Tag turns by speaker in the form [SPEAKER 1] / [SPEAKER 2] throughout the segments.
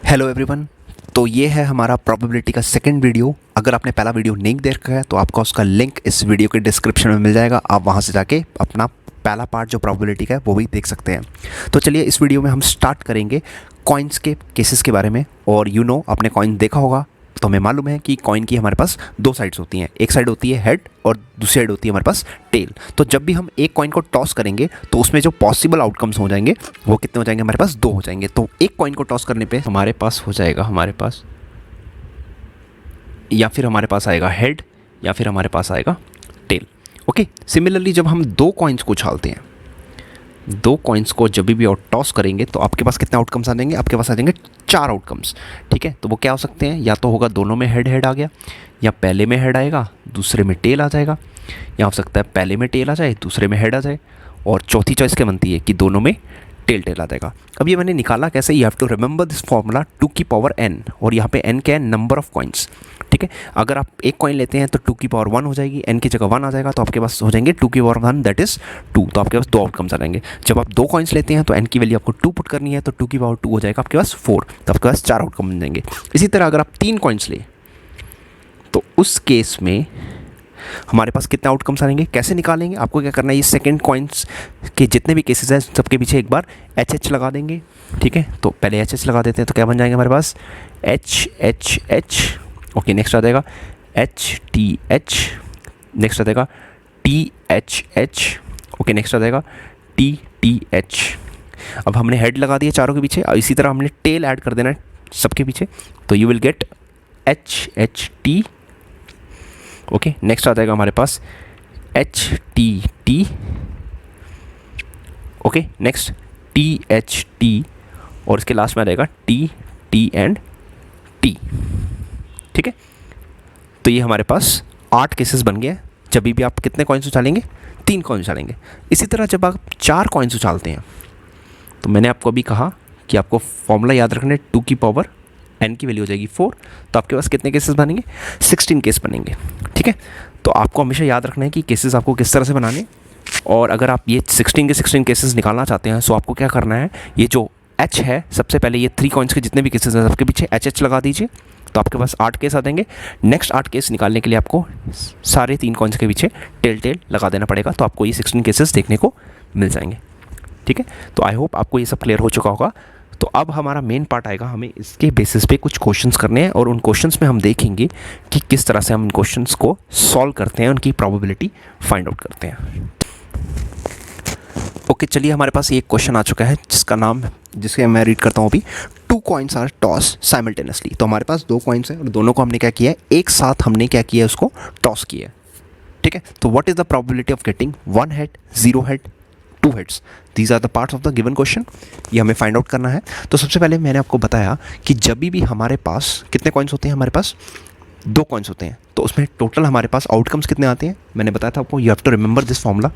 [SPEAKER 1] Hello everyone. तो ये है हमारा प्रोबेबिलिटी का सेकंड वीडियो। अगर आपने पहला वीडियो नहीं देखा है तो आपको उसका लिंक इस वीडियो के डिस्क्रिप्शन में मिल जाएगा। आप वहाँ से जाके अपना पहला पार्ट जो प्रोबेबिलिटी का है वो भी देख सकते हैं। तो चलिए इस वीडियो में हम स्टार्ट करेंगे कॉइन्स के केसेस के बारे में। और आपने कॉइन देखा होगा तो हमें मालूम है कि कॉइन की हमारे पास दो साइड्स होती हैं। एक साइड होती है हेड और दूसरी साइड होती है हमारे पास टेल। तो जब भी हम एक कॉइन को टॉस करेंगे तो उसमें जो पॉसिबल आउटकम्स हो जाएंगे वो कितने हो जाएंगे? हमारे पास दो हो जाएंगे। तो एक कॉइन को टॉस करने पे हमारे पास हो जाएगा या फिर हमारे पास आएगा हेड या फिर हमारे पास आएगा टेल। ओके, सिमिलरली जब हम दो कॉइन्स को उछालते हैं, दो कॉइन्स को जब भी और टॉस करेंगे तो आपके पास कितने आउटकम्स आ जाएंगे? आपके पास आ जाएंगे 4 आउटकम्स। ठीक है, तो वो क्या हो सकते हैं? या तो होगा दोनों में हेड हेड आ गया, या पहले में हेड आएगा दूसरे में टेल आ जाएगा, या हो सकता है पहले में टेल आ जाए दूसरे में हेड आ जाए, और चौथी चॉइस क्या बनती है कि दोनों में टेल टेल आ जाएगा। अब ये मैंने निकाला कैसे? You have to remember this formula 2 की पावर n, और यहाँ पे n क्या है? Number of coins. ठीक है, अगर आप एक कॉइन लेते हैं तो 2 की पावर 1 हो जाएगी, n की जगह 1 आ जाएगा तो आपके पास हो जाएंगे 2 की पावर 1 दैट इज 2। तो आपके पास दो आउटकम्स आ जाएंगे। जब आप दो कॉइन्स लेते हैं तो n की वैल्यू आपको 2 पुट करनी है तो 2 की पावर 2 हो जाएगा आपके पास 4। तो आपके पास 4 आउटकम बन जाएंगे। इसी तरह अगर आप 3 कॉइन्स ले तो उस केस में हमारे पास कितने आउटकम्स आएंगे? कैसे निकालेंगे? आपको क्या करना है, ये सेकंड कॉइन्स के जितने भी केसेस हैं सबके पीछे एक बार एच एच लगा देंगे। ठीक है, तो पहले एच एच लगा देते हैं तो क्या बन जाएंगे हमारे पास? H H H. Okay, next आ जाएगा एच टी एच, नेक्स्ट आ जाएगा T H H. Okay, next आ जाएगा टी टी एच। अब हमने हेड लगा दिया चारों के पीछे, और इसी तरह हमने टेल ऐड कर देना है सबके पीछे, तो you will get H H T. Okay, next आ जाएगा हमारे पास H T T. Okay, next T H T, और इसके लास्ट में आ जाएगा टी टी एंड टी। ठीक है, तो ये हमारे पास 8 केसेस बन गए। जब भी आप कितने कॉइन्स उछालेंगे? 3 कॉइन्स उछालेंगे। इसी तरह जब आप 4 कॉइन्स उछालते हैं तो मैंने आपको अभी कहा कि आपको फॉर्मूला याद रखना है, 2 की पावर n की वैल्यू हो जाएगी 4। तो आपके पास कितने केसेस बनेंगे? 16 केस बनेंगे। ठीक है, तो आपको हमेशा याद रखना है कि केसेस आपको किस तरह से बनाने। और अगर आप ये 16 के 16 केसेस निकालना चाहते हैं तो आपको क्या करना है, ये जो h है सबसे पहले ये 3 कॉइन्स के जितने भी केसेस हैं सबके पीछे एच एच लगा दीजिए, तो आपके पास 8 केस आ जाएंगे। नेक्स्ट 8 केस निकालने के लिए आपको सारे 3 कॉइन्स के पीछे टेल टेल लगा देना पड़ेगा, तो आपको ये 16 केसेस देखने को मिल जाएंगे। ठीक है, तो आई होप आपको ये सब क्लियर हो चुका होगा। तो अब हमारा मेन पार्ट आएगा, हमें इसके बेसिस पे कुछ क्वेश्चंस करने हैं, और उन क्वेश्चंस में हम देखेंगे कि किस तरह से हम इन क्वेश्चंस को सॉल्व करते हैं, उनकी प्रोबेबिलिटी फाइंड आउट करते हैं। ओके, चलिए हमारे पास एक क्वेश्चन आ चुका है जिसके मैं रीड करता हूँ अभी। 2 कॉइन्स आर टॉस साइमल्टेनियसली। तो हमारे पास 2 कॉइन्स हैं और दोनों को हमने क्या किया है? एक साथ हमने क्या किया है? उसको टॉस किया है। ठीक है, तो what is the probability of getting 1 head, 0 head, 2 heads? These are the parts of the given question. ये हमें फाइंड आउट करना है। तो सबसे पहले मैंने आपको बताया कि जब भी हमारे पास कितने कॉइन्स होते हैं? हमारे पास 2 कॉइन्स होते हैं, तो उसमें टोटल हमारे पास आउटकम्स कितने आते हैं? मैंने बताया था आपको, you have to remember this formula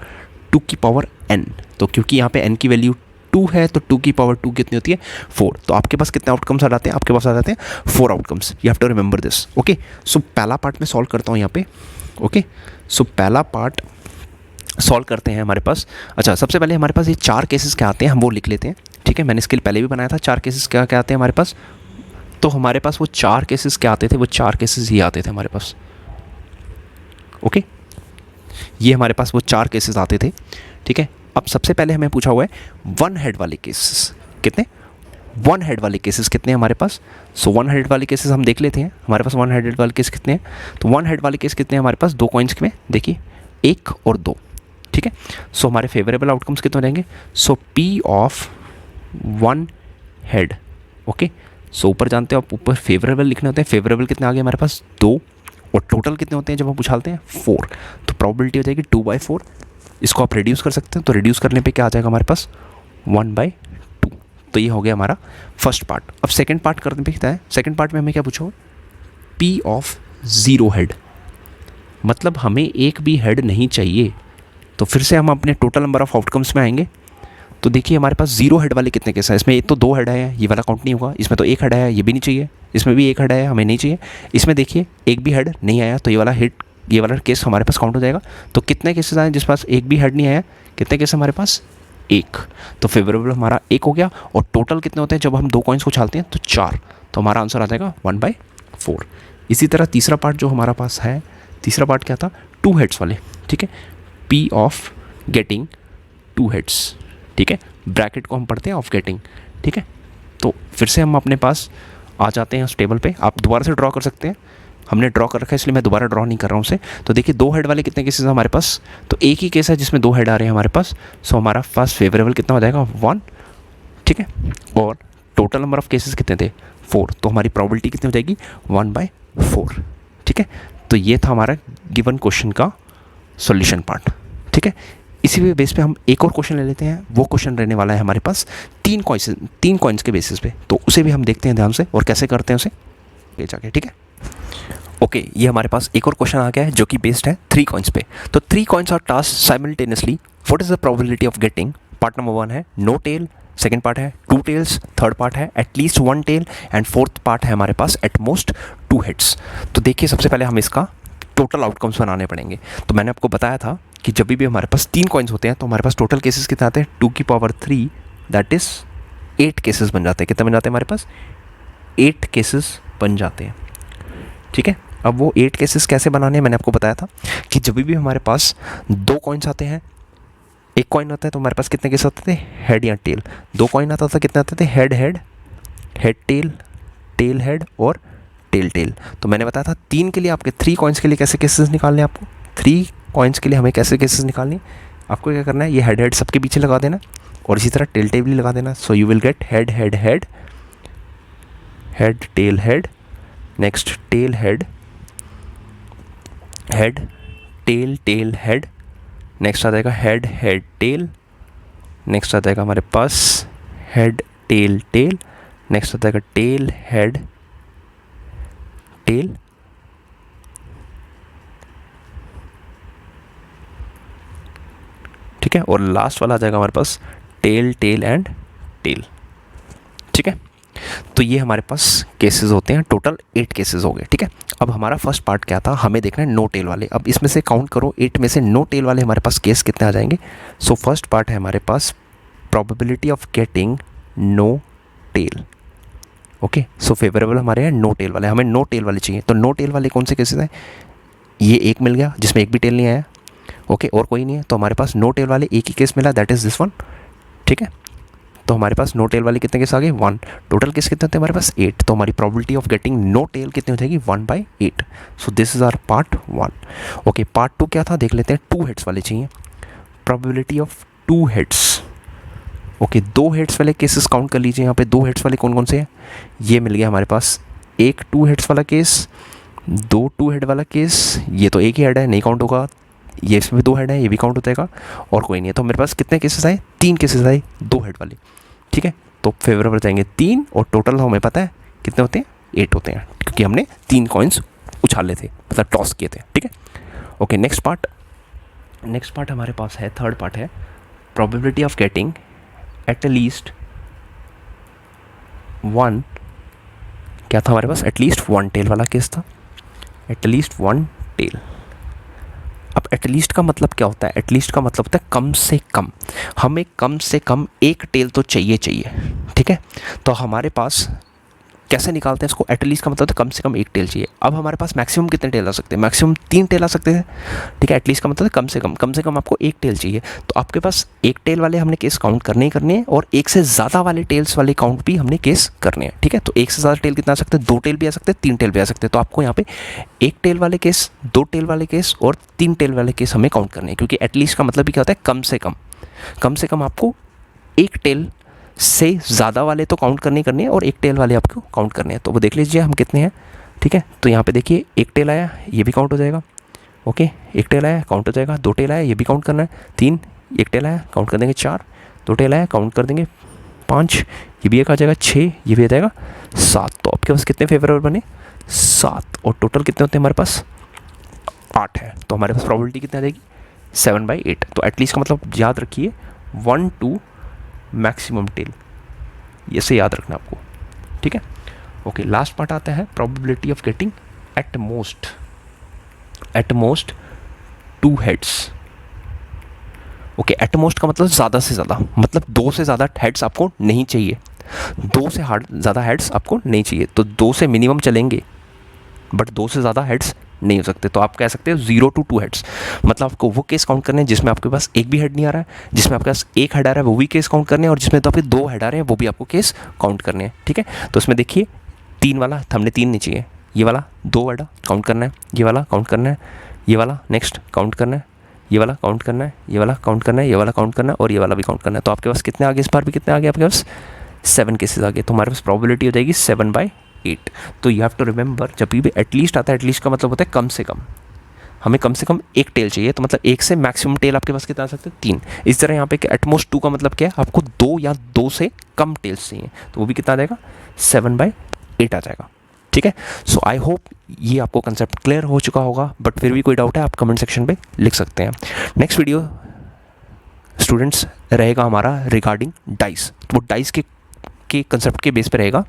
[SPEAKER 1] 2 की पावर n। तो क्योंकि यहाँ पे n की वैल्यू 2 है तो 2 की पावर 2 कितनी होती है? 4। तो आपके पास कितने आउटकम्स आ जाते हैं? आपके पास आ जाते हैं 4 outcomes. You have to remember this. Okay, so पहला पार्ट में सॉल्व करता हूँ यहाँ पे। ओके, सो पहला पार्ट सॉल्व करते हैं हमारे पास। अच्छा, सबसे पहले हमारे पास ये 4 केसेस क्या आते हैं हम वो लिख लेते हैं। ठीक है, मैंने इसके लिए पहले भी बनाया था 4 केसेस क्या क्या आते हैं हमारे पास। तो हमारे पास वो 4 केसेस क्या आते थे? वो 4 केसेस ही आते थे हमारे पास। ओके, ये हमारे पास वो 4 केसेस आते थे। ठीक है, अब सबसे पहले हमें पूछा हुआ है 1 हेड वाले केसेस कितने? 1 हेड वाले केसेस कितने हैं हमारे पास? सो 1 हेड वाले केसेस हम देख लेते हैं। हमारे पास 1 हेड वाले केस कितने हैं? तो 1 हेड वाले केस कितने हैं हमारे पास? 2 कॉइन्स में देखिए 1 और 2। ठीक है, सो हमारे फेवरेबल आउटकम्स कितने हो जाएंगे? सो P ऑफ 1 हेड। ओके, सो ऊपर जानते हो आप, ऊपर फेवरेबल लिखने होते हैं। फेवरेबल कितने आ गए हमारे पास? 2, और टोटल कितने होते हैं जब हम उछालते हैं? 4। तो प्रोबेबिलिटी हो जाएगी 2/4। इसको आप रिड्यूस कर सकते हैं, तो रिड्यूस करने पे क्या आ जाएगा हमारे पास? 1/2। तो ये हो गया हमारा फर्स्ट पार्ट। अब सेकेंड पार्ट करने पे क्या है? सेकेंड पार्ट में हमें क्या पूछा? P ऑफ 0 हेड, मतलब हमें एक भी हेड नहीं चाहिए। तो फिर से हम अपने टोटल नंबर ऑफ आउटकम्स में आएंगे। तो देखिए हमारे पास 0 हेड वाले कितने केस हैं? इसमें एक तो 2 हेड है, ये वाला काउंट नहीं होगा। इसमें तो 1 हेड है, ये भी नहीं चाहिए। इसमें भी 1 हेड है, हमें नहीं चाहिए। इसमें देखिए एक भी हेड नहीं आया, तो ये वाला केस हमारे पास काउंट हो जाएगा। तो कितने केसेस आए जिस पास एक भी हेड नहीं आया? कितने केस हमारे पास? 1। तो फेवरेबल हमारा 1 हो गया। और टोटल कितने होते हैं जब हम 2 कॉइन्स को उछालते हैं? तो 4। तो हमारा आंसर आ जाएगा 1/4। इसी तरह तीसरा पार्ट जो हमारा पास है, तीसरा पार्ट क्या था, 2 हेड्स वाले, ठीक है, P ऑफ गेटिंग 2 हेड्स, ठीक है, ब्रैकेट को हम पढ़ते हैं ऑफ गेटिंग, ठीक है। तो फिर से हम अपने पास आ जाते हैं उस टेबल पे, आप दोबारा से ड्रॉ कर सकते हैं, हमने ड्रॉ कर रखा है इसलिए मैं दोबारा ड्रॉ नहीं कर रहा हूँ उसे। तो देखिए 2 हेड वाले कितने केसेस हैं हमारे पास, तो एक ही केस है जिसमें 2 हेड आ रहे हैं हमारे पास, सो हमारा फर्स्ट फेवरेबल कितना हो जाएगा 1, ठीक है, और टोटल नंबर ऑफ केसेस कितने थे 4, तो हमारी प्रोबेबिलिटी कितनी हो जाएगी 1/4, ठीक है। तो ये था हमारा गिवन क्वेश्चन का सॉल्यूशन पार्ट, ठीक है। इसी बेस पे हम एक और क्वेश्चन ले लेते हैं, वो क्वेश्चन रहने वाला है हमारे पास 3 कॉइन्स के बेसिस पे, तो उसे भी हम देखते हैं ध्यान से और कैसे करते हैं उसे ले जाके, ठीक है। ओके, ये हमारे पास एक और क्वेश्चन आ गया है जो कि बेस्ड है 3 कॉइन्स पे। तो 3 coins are tossed simultaneously, what is the probability of getting, part number 1 है नो टेल, सेकंड पार्ट है 2 टेल्स, थर्ड पार्ट है at least 1 tail, and fourth part है हमारे पास एट मोस्ट 2 हेड्स। तो देखिए सबसे पहले हम इसका टोटल आउटकम्स बनाने पड़ेंगे। तो मैंने आपको बताया था कि जब भी हमारे पास 3 कॉइन्स होते हैं तो हमारे पास टोटल केसेस कितने आते हैं 2⁻3, दैट इज 8 केसेस बन जाते हैं। कितने बन जाते हैं हमारे पास 8 केसेस बन जाते हैं, ठीक है। अब वो 8 केसेस कैसे बनाने हैं मैंने आपको बताया था कि जब भी हमारे पास 2 कॉइन्स आते हैं, एक कॉइन आता है तो हमारे पास कितने केस आते थे हेड या टेल, 2 कॉइन आता था कितने आते थे head head, head tail, tail head और टेल टेल। तो मैंने बताया था 3 के लिए आपके 3 कॉइन्स के लिए कैसे केसेस निकालने हैं, आपको 3 कॉइन्स के लिए हमें कैसे केसेस निकालने, आपको क्या करना है ये हेड हेड सबके पीछे लगा देना और इसी तरह टेल टेल भी लगा देना। So you will get head head head, head tail head, next tail head, head tail tail head, next आ जाएगा हेड हेड टेल, नेक्स्ट आ जाएगा हमारे पास हेड टेल टेल, नेक्स्ट आ जाएगा टेल हेड टेल, ठीक है, और लास्ट वाला आ जाएगा हमारे पास टेल टेल एंड टेल, ठीक है। तो ये हमारे पास केसेस होते हैं, टोटल 8 केसेस हो गए, ठीक है। अब हमारा फर्स्ट पार्ट क्या था, हमें देखना है नो टेल वाले। अब इसमें से काउंट करो 8 में से नो टेल वाले हमारे पास केस कितने आ जाएंगे। सो फर्स्ट पार्ट है हमारे पास probability of getting no tail, okay. So favourable हमारे हैं नो टेल वाले, हमें नो टेल वाले चाहिए। तो नो टेल वाले कौन से केसेस हैं, ये एक मिल गया जिसमें एक भी टेल नहीं आया, ओके, और कोई नहीं है, तो हमारे पास नो टेल वाले एक ही केस मिला, दैट इज़ दिस वन, ठीक है। तो हमारे पास नो टेल वाले कितने केस आ गए 1, टोटल केस कितने होते हैं हमारे पास 8, तो हमारी probability of getting no tail कितनी हो जाएगी 1/8। So this is our part 1, okay. Part 2 क्या था देख लेते हैं, 2 हेड्स वाले चाहिए, probability of 2 heads, okay. 2 heads वाले केसेस काउंट कर लीजिए, यहाँ पे 2 हेड्स वाले कौन कौन से हैं, ये मिल गया हमारे पास, एक 2 हेड्स वाला केस, 2 2 हेड वाला केस, ये तो एक ही हेड है नहीं काउंट होगा, ये इसमें 2 हेड है ये भी काउंट हो जाएगा, और कोई नहीं है। तो मेरे पास कितने केसेस आए 3 केसेस आए 2 हेड वाले, ठीक है। तो फेवरेबल जाएंगे 3 और टोटल हमें पता है कितने होते हैं 8 होते हैं, क्योंकि हमने 3 कॉइन्स उछाले थे, मतलब टॉस किए थे, ठीक है। ओके, नेक्स्ट पार्ट हमारे पास है, थर्ड पार्ट है probability of getting at least 1, क्या था हमारे पास एटलीस्ट 1 टेल वाला केस था, एटलीस्ट 1 टेल। अब एटलीस्ट का मतलब क्या होता है, एटलीस्ट का मतलब होता है कम से कम, हमें कम से कम 1 टेल तो चाहिए, ठीक है। तो हमारे पास कैसे निकालते हैं इसको, एटलीस्ट का मतलब होता है कम से कम 1 टेल चाहिए। अब हमारे पास मैक्सिमम कितने टेल आ सकते हैं, मैक्सिमम 3 टेल आ सकते हैं, ठीक है। एटलीस्ट का मतलब है कम से कम आपको 1 टेल चाहिए। तो आपके पास 1 टेल वाले हमने केस काउंट करने ही करने हैं, और 1 से ज़्यादा वाले टेल्स वाले काउंट भी हमने केस करने हैं, ठीक है। तो 1 से ज़्यादा टेल कितना आ सकते हैं, 2 टेल भी आ सकते हैं, 3 टेल भी आ सकते हैं। तो आपको यहाँ पे 1 टेल वाले केस, 2 टेल वाले केस और 3 टेल वाले केस हमें काउंट करने हैं, क्योंकि एटलीस्ट का मतलब भी क्या होता है कम से कम आपको 1 टेल से ज़्यादा वाले तो काउंट करने हैं और 1 टेल वाले आपको काउंट करने हैं। तो वो देख लीजिए हम कितने हैं, ठीक है। तो यहाँ पे देखिए 1 टेल आया, ये भी काउंट हो जाएगा, ओके। 1 टेल आया काउंट हो जाएगा, 2 टेल आया ये भी काउंट करना है, 3, 1 टेल आया काउंट कर देंगे 4, 2 टेल आया काउंट कर देंगे 5, ये भी एक आ जाएगा 6, ये भी आ जाएगा 7। तो आपके पास कितने फेवरेबल बने 7, और टोटल कितने होते हैं हमारे पास 8 है। तो हमारे पास प्रोबेबिलिटी कितनी आ जाएगी 7/8। तो एटलीस्ट का मतलब याद रखिए 1 to मैक्सिमम टेल, ये से याद रखना आपको, ठीक है। ओके, लास्ट पार्ट आता है probability of getting at most 2 heads. Okay, at most का मतलब ज़्यादा से ज़्यादा, मतलब 2 से ज़्यादा हेड्स आपको नहीं चाहिए, 2 से ज़्यादा हेड्स आपको नहीं चाहिए, तो 2 से मिनिमम चलेंगे बट 2 से ज़्यादा हेड्स नहीं हो सकते। तो आप कह सकते हो 0 to 2 हेड्स, मतलब आपको वो केस काउंट करने हैं जिसमें आपके पास एक भी हेड नहीं आ रहा है, जिसमें आपके पास एक हेड आ रहा है वो भी केस काउंट करने हैं, और जिसमें तो आपके 2 हेड आ रहे हैं वो भी आपको केस काउंट करने हैं। ठीक है, तो इसमें देखिए 3 वाला, हमने 3 नहीं चाहिए, ये वाला 2 वाला काउंट करना है, ये वाला काउंट करना है, ये वाला नेक्स्ट काउंट करना है, ये वाला काउंट करना है, ये वाला काउंट करना है, ये वाला काउंट करना है, और ये वाला भी काउंट करना है। तो आपके पास कितने आगे, इस बार भी कितने आगे आपके पास 7 केसेस आ गए। तो हमारे पास प्रोबेबिलिटी हो जाएगी 7/8। तो यू हैव टू रिमेंबर, जब भी एटलीस्ट आता है, एटलीस्ट का मतलब होता है कम से कम, हमें कम से कम एक टेल चाहिए, तो मतलब एक से मैक्सिमम टेल आपके पास कितना आ सकते हैं 3। इस तरह यहाँ पे एटमोस्ट 2 का मतलब क्या है, आपको 2 या 2 से कम टेल्स चाहिए, तो वो भी कितना आ जाएगा 7/8 आ जाएगा। ठीक है, सो आई होप ये आपको कंसेप्ट क्लियर हो चुका होगा, बट फिर भी कोई डाउट है आप कमेंट सेक्शन पे लिख सकते हैं। नेक्स्ट वीडियो स्टूडेंट्स रहेगा हमारा रिगार्डिंग डाइस, वो डाइस के कंसेप्ट के बेस पे रहेगा।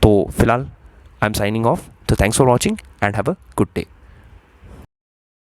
[SPEAKER 1] तो फिलहाल आई एम साइनिंग ऑफ, तो thanks for watching and have a good day.